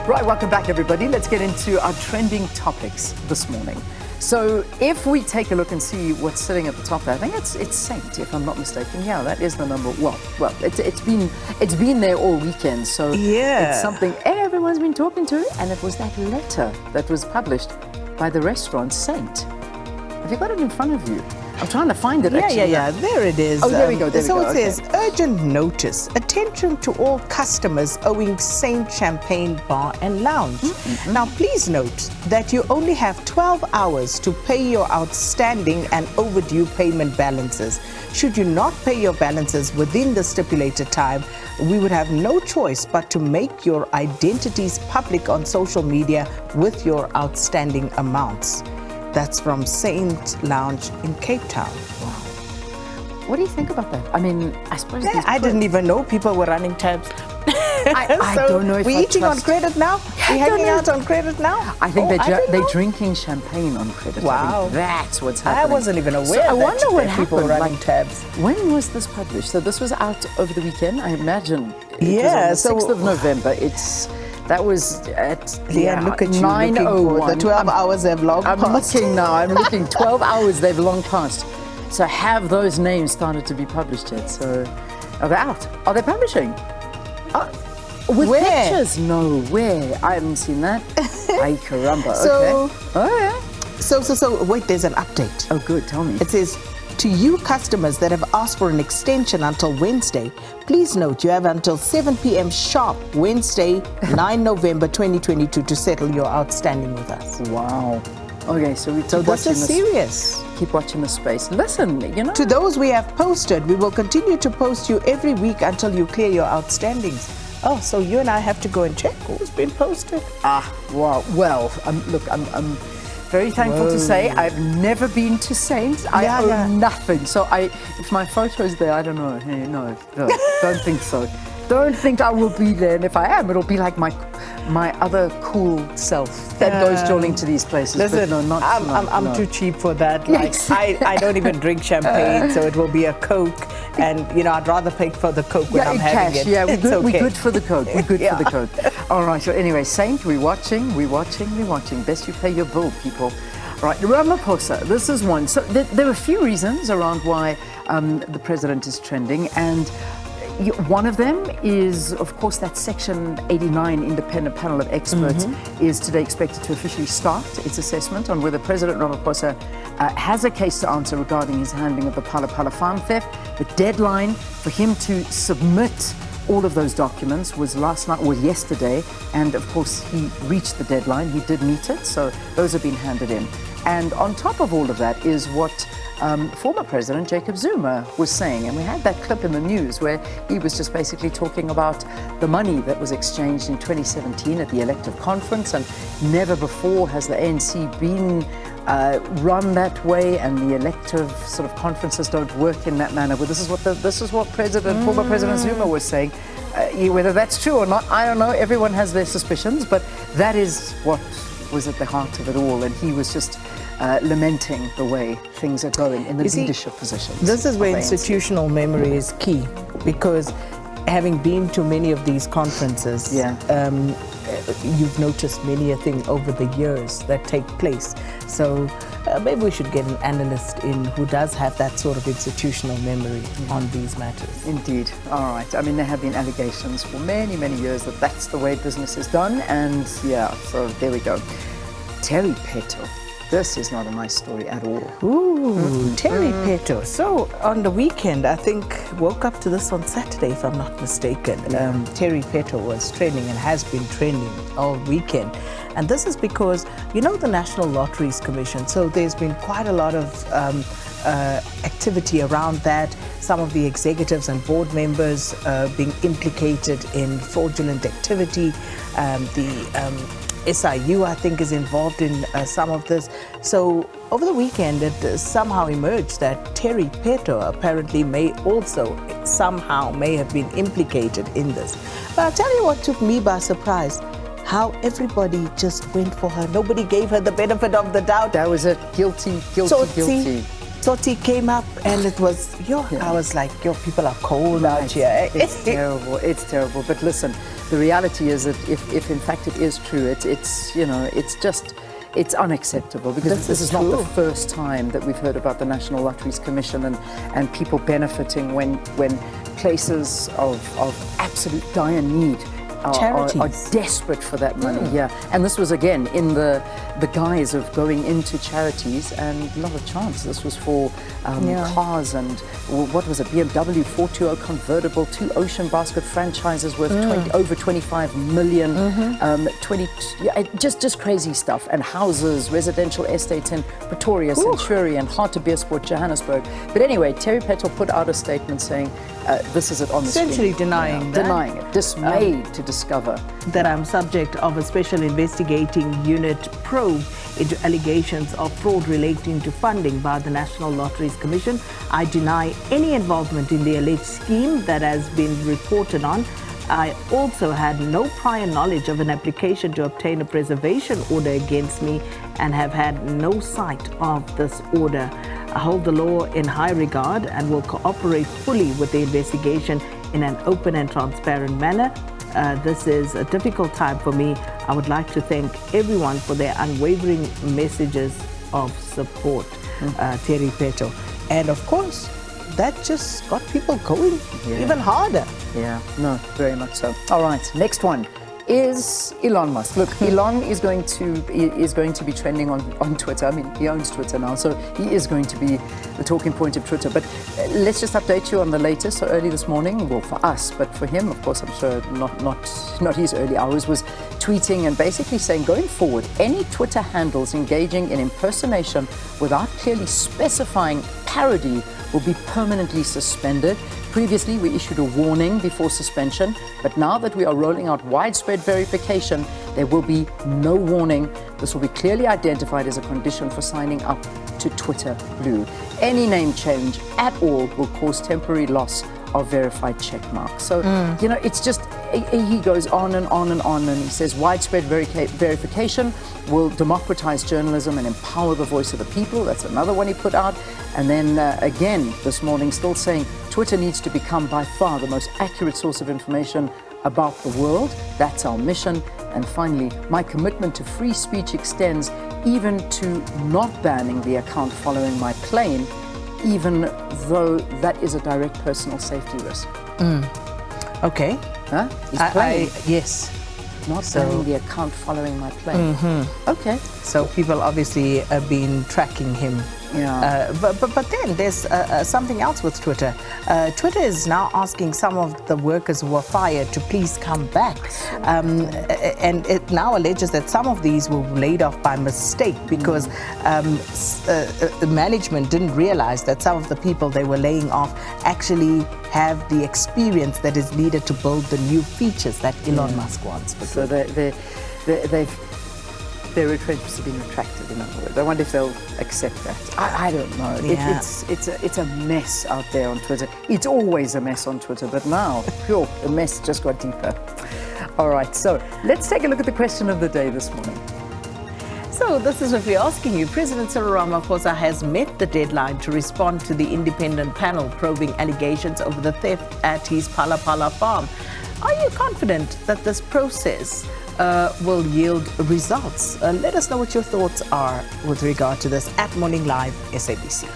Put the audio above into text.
Right, welcome back everybody. Let's get into our trending topics this morning. So if we take a look and see what's sitting at the top there, I think it's Saint, if I'm not mistaken. Yeah, that is the number. Well, it's been there all weekend. So yeah, it's something everyone's been talking to, and it was that letter that was published by the restaurant Saint. Have you got it in front of you? I'm trying to find it. Yeah. There it is. Oh, there we go. It says, urgent notice. Attention to all customers owing Saint Champagne Bar and Lounge. Mm-hmm. Now, please note that you only have 12 hours to pay your outstanding and overdue payment balances. Should you not pay your balances within the stipulated time, we would have no choice but to make your identities public on social media with your outstanding amounts. That's from Saint Lounge in Cape Town. Wow. What do you think about that? I mean, I suppose... Yeah, I didn't even know people were running tabs. I don't know if we're eating on credit now? We're hanging out on credit now? I think they're drinking champagne on credit. Wow. I think that's what's happening. I wasn't even aware I wonder what people were running tabs. When was this published? So this was out over the weekend, I imagine. Yeah. So 6th of November. That was at look at you 9:01. The 12 hours have long passed. I'm looking 12 hours, they've long passed. So have those names started to be published yet? So are they out? Are they publishing? With where? pictures? No, where? I haven't seen that. Ay caramba. So, okay. Oh yeah. So wait, there's an update. Oh good, tell me. It says, to you customers that have asked for an extension until Wednesday, please note you have until 7 p.m. sharp Wednesday, 9 November 2022 to settle your outstanding with us. Wow. Okay, so this is serious. Keep watching the space. Listen, To those we have posted, we will continue to post you every week until you clear your outstandings. Oh, so you and I have to go and check who's been posted? Wow. Well, look, I'm very thankful to say I've never been to Saint. I own nothing. So if my photo is there, I don't know. Hey, no, don't think so. Don't think I will be there. And if I am, it'll be like my other cool self that goes jolling to these places. Listen, but no, I'm too cheap for that. Like I don't even drink champagne, so it will be a Coke. And I'd rather pay for the Coke when I'm having it. Yeah, we're good for the Coke. We're good for the Coke. All right. So anyway, Saint, we're watching. Best you pay your bill, people. Right, Ramaphosa. This is one. So there are a few reasons around why the president is trending, and one of them is, of course, that Section 89 independent panel of experts is today expected to officially start its assessment on whether President Ramaphosa has a case to answer regarding his handling of the Phala Phala farm theft. The deadline for him to submit all of those documents was yesterday, and of course he reached the deadline. He did meet it, so those have been handed in. And on top of all of that is what former President Jacob Zuma was saying, and we had that clip in the news where he was just basically talking about the money that was exchanged in 2017 at the elective conference, and never before has the ANC been run that way, and the elective sort of conferences don't work in that manner. But this is what former President Zuma was saying. Whether that's true or not, I don't know. Everyone has their suspicions, but that is what was at the heart of it all, and he was just lamenting the way things are going in the leadership positions. This is where institutional memory is key, because having been to many of these conferences, you've noticed many a thing over the years that take place. So maybe we should get an analyst in who does have that sort of institutional memory on these matters. Indeed. All right. I mean, there have been allegations for many, many years that that's the way business is done. And so there we go. Terry Peto. This is not a nice story at all. Ooh, Terry Peto. So on the weekend, I think, woke up to this on Saturday, if I'm not mistaken. Terry Peto was trending and has been trending all weekend. And this is because, the National Lotteries Commission, so there's been quite a lot of activity around that. Some of the executives and board members being implicated in fraudulent activity. SIU, I think, is involved in some of this. So over the weekend, it somehow emerged that Terry Peto apparently may have been implicated in this. But I'll tell you what took me by surprise. How everybody just went for her. Nobody gave her the benefit of the doubt. That was it. Guilty. Soti came up and it was, I was like, people are cold out here. It's terrible. It's terrible. But listen, the reality is that if in fact it is true, it's unacceptable, because this is not the first time that we've heard about the National Lotteries Commission and people benefiting when places of absolute dire need are desperate for that money. Yeah, and this was again in the guise of going into charities, and not a chance. This was for cars and what was it? BMW 420 convertible, 2 Ocean Basket franchises worth over 25 million, just crazy stuff, and houses, residential estates in Pretoria, Centurion, Hartbeespoort, Johannesburg. But anyway, Terry Peto put out a statement saying this is it on the screen. Essentially denying that. Denying it, dismayed to discover that I'm subject of a special investigating unit probe into allegations of fraud relating to funding by the National Lotteries Commission. I deny any involvement in the alleged scheme that has been reported on. I also had no prior knowledge of an application to obtain a preservation order against me and have had no sight of this order. I hold the law in high regard and will cooperate fully with the investigation in an open and transparent manner. This is a difficult time for me. I would like to thank everyone for their unwavering messages of support. Terry Peto. And of course, that just got people going even harder. Yeah, no, very much so. All right, next one is Elon Musk. Look, Elon is going to be trending on Twitter. I mean, he owns Twitter now, so he is going to be the talking point of Twitter. But let's just update you on the latest. So early this morning, well, for us, but for him, of course, I'm sure not his early hours, was tweeting and basically saying, going forward, any Twitter handles engaging in impersonation without clearly specifying parody will be permanently suspended. Previously, we issued a warning before suspension, but now that we are rolling out widespread verification, there will be no warning. This will be clearly identified as a condition for signing up to Twitter Blue. Any name change at all will cause temporary loss of verified check marks. So, it's just, he goes on and on and on, and he says widespread verification will democratize journalism and empower the voice of the people. That's another one he put out. And then again this morning, still saying Twitter needs to become by far the most accurate source of information about the world. That's our mission. And finally, my commitment to free speech extends even to not banning the account following my plane, even though that is a direct personal safety risk. Okay. Huh? He's playing. Yes. Not banning the account following my plane. Okay. So people obviously have been tracking him. Yeah. But then there's something else with Twitter. Twitter is now asking some of the workers who were fired to please come back. And it now alleges that some of these were laid off by mistake because the management didn't realize that some of the people they were laying off actually have the experience that is needed to build the new features that Elon Musk wants. So their retrenchments have been retracted, in other words. I wonder if they'll accept that. I don't know. Yeah. It's a mess out there on Twitter. It's always a mess on Twitter, but now, the mess just got deeper. All right, so let's take a look at the question of the day this morning. So this is what we're asking you. President Cyril Ramaphosa has met the deadline to respond to the independent panel probing allegations over the theft at his Phala farm. Are you confident that this process will yield results? Let us know what your thoughts are with regard to this at Morning Live SABC.